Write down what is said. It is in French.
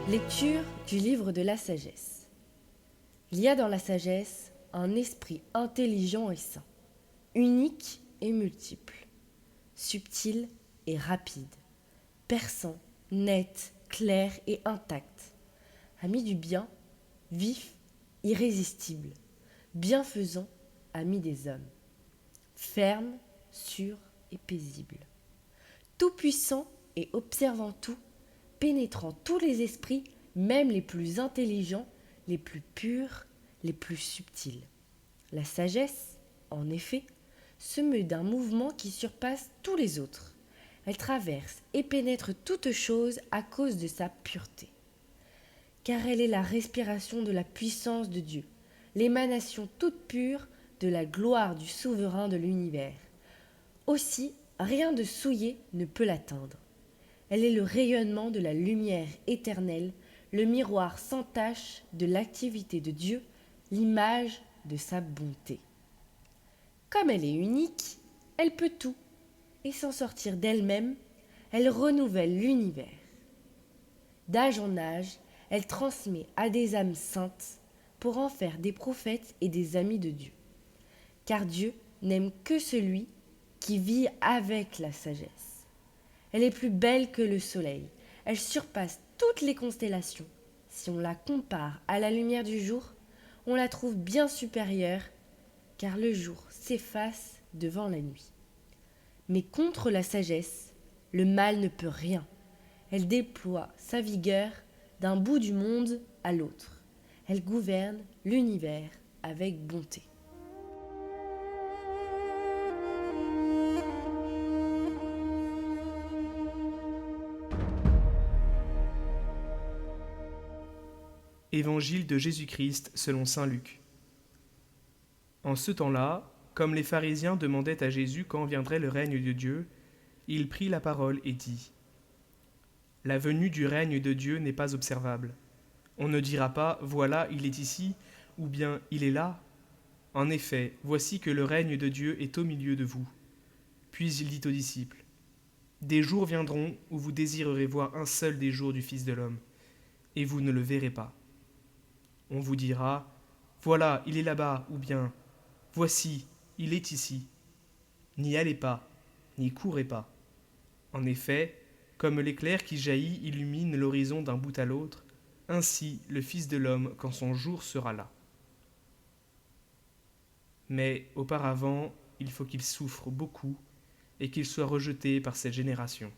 Lecture du livre de la sagesse. Il y a dans la sagesse un esprit intelligent et sain, unique et multiple, subtil et rapide, perçant, net, clair et intact, ami du bien, vif, irrésistible, bienfaisant, ami des hommes, ferme, sûr et paisible, tout-puissant et observant tout, pénétrant tous les esprits, même les plus intelligents, les plus purs, les plus subtils. La sagesse, en effet, se meut d'un mouvement qui surpasse tous les autres. Elle traverse et pénètre toute chose à cause de sa pureté. Car elle est la respiration de la puissance de Dieu, l'émanation toute pure de la gloire du souverain de l'univers. Aussi, rien de souillé ne peut l'atteindre. Elle est le rayonnement de la lumière éternelle, le miroir sans tache de l'activité de Dieu, l'image de sa bonté. Comme elle est unique, elle peut tout, et sans sortir d'elle-même, elle renouvelle l'univers. D'âge en âge, elle transmet à des âmes saintes pour en faire des prophètes et des amis de Dieu. Car Dieu n'aime que celui qui vit avec la sagesse. Elle est plus belle que le soleil. Elle surpasse toutes les constellations. Si on la compare à la lumière du jour, on la trouve bien supérieure, car le jour s'efface devant la nuit. Mais contre la sagesse, le mal ne peut rien. Elle déploie sa vigueur d'un bout du monde à l'autre. Elle gouverne l'univers avec bonté. Évangile de Jésus-Christ selon saint Luc. En ce temps-là, comme les pharisiens demandaient à Jésus quand viendrait le règne de Dieu, il prit la parole et dit : La venue du règne de Dieu n'est pas observable. On ne dira pas : Voilà, il est ici, ou bien il est là. En effet, voici que le règne de Dieu est au milieu de vous. Puis il dit aux disciples : Des jours viendront où vous désirerez voir un seul des jours du Fils de l'homme, et vous ne le verrez pas. On vous dira : Voilà, il est là-bas, ou bien Voici, il est ici. N'y allez pas, n'y courez pas. En effet, comme l'éclair qui jaillit illumine l'horizon d'un bout à l'autre, ainsi le Fils de l'homme quand son jour sera là. Mais auparavant, il faut qu'il souffre beaucoup et qu'il soit rejeté par cette génération.